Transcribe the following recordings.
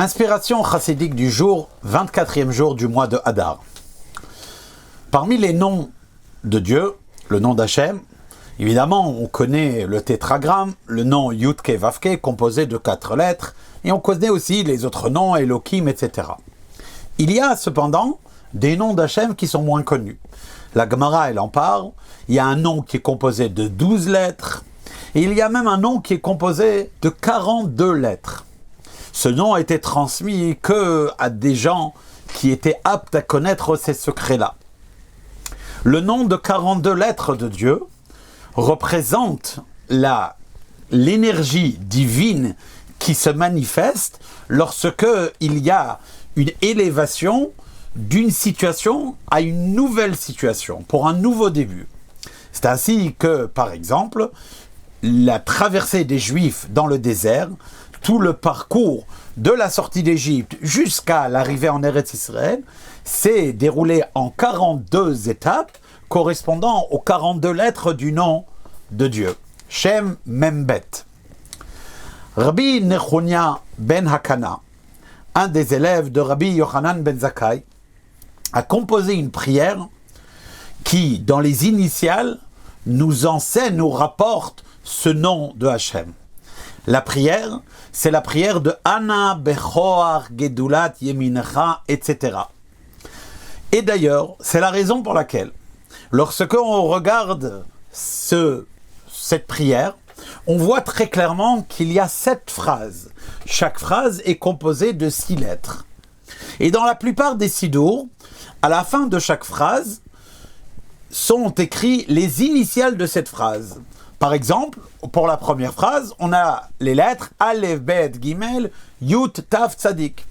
Inspiration chassidique du jour, 24e jour du mois de Hadar. Parmi les noms de Dieu, le nom d'Hachem, évidemment, on connaît le tétragramme, le nom Yudke Vavke, composé de 4 lettres, et on connaît aussi les autres noms, Elohim, etc. Il y a cependant des noms d'Hachem qui sont moins connus. La Gemara, elle en parle. Il y a un nom qui est composé de 12 lettres, et il y a même un nom qui est composé de 42 lettres. Ce nom a été transmis que à des gens qui étaient aptes à connaître ces secrets-là. Le nom de 42 lettres de Dieu représente l'énergie divine qui se manifeste lorsque il y a une élévation d'une situation à une nouvelle situation, pour un nouveau début. C'est ainsi que, par exemple, la traversée des Juifs dans le désert, tout le parcours de la sortie d'Égypte jusqu'à l'arrivée en Eretz Israël s'est déroulé en 42 étapes correspondant aux 42 lettres du nom de Dieu. Shem Membet. Rabbi Nechonia ben Hakana, un des élèves de Rabbi Yochanan ben Zakkai, a composé une prière qui, dans les initiales, nous enseigne, nous rapporte ce nom de Hachem. La prière, c'est la prière de Ana Bechoar Gedulat Yeminecha, etc. Et d'ailleurs, c'est la raison pour laquelle, lorsque on regarde cette prière, on voit très clairement qu'il y a 7 phrases. Chaque phrase est composée de 6 lettres. Et dans la plupart des sidours, à la fin de chaque phrase, sont écrits les initiales de cette phrase. Par exemple, pour la première phrase, on a les lettres Aleph, Bet, Gimel, Yud, Taf, Tzadik.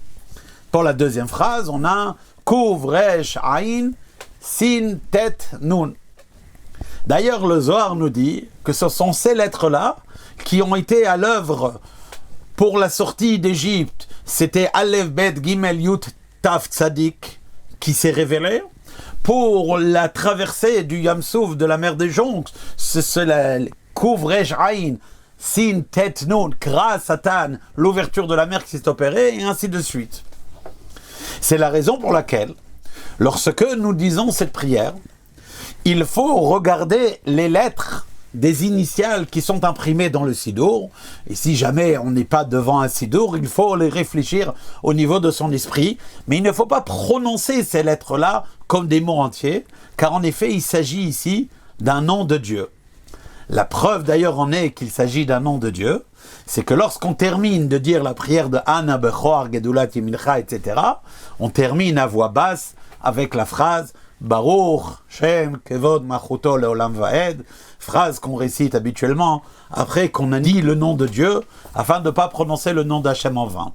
Pour la deuxième phrase, on a Kuv, Resh, Ain, Sin, Tet, Nun. D'ailleurs, le Zohar nous dit que ce sont ces lettres-là qui ont été à l'œuvre pour la sortie d'Égypte. C'était Aleph, Bet, Gimel, Yud, Taf, Tzadik qui s'est révélé. Pour la traversée du Yam-Souf, de la mer des Joncs, c'est la Kouvrej Aïn, Sin, Tet, Nun, Kra, Satan, l'ouverture de la mer qui s'est opérée, et ainsi de suite. C'est la raison pour laquelle, lorsque nous disons cette prière, il faut regarder les lettres des initiales qui sont imprimées dans le sidour, et si jamais on n'est pas devant un sidour, il faut les réfléchir au niveau de son esprit, mais il ne faut pas prononcer ces lettres-là comme des mots entiers, car en effet, il s'agit ici d'un nom de Dieu. La preuve d'ailleurs en est qu'il s'agit d'un nom de Dieu, c'est que lorsqu'on termine de dire la prière de Ana Bechoar Gedulat Yemincha, etc., on termine à voix basse avec la phrase Baruch Shem Kevod Machuto Leolam Vaed, phrase qu'on récite habituellement après qu'on a dit le nom de Dieu, afin de ne pas prononcer le nom d'Hachem en vain.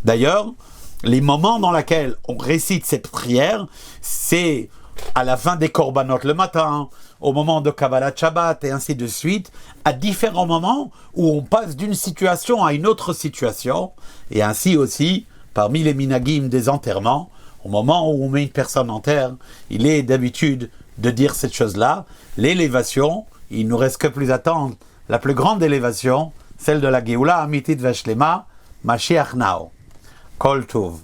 D'ailleurs, les moments dans lesquels on récite cette prière, c'est à la fin des Korbanot le matin, au moment de Kabbalat Shabbat et ainsi de suite, à différents moments où on passe d'une situation à une autre situation, et ainsi aussi, parmi les minagim des enterrements, au moment où on met une personne en terre, il est d'habitude de dire cette chose-là, l'élévation, il ne nous reste que plus à attendre, la plus grande élévation, celle de la Geoula Amitit Vashlema, Mashiach Nao. Kol Tov.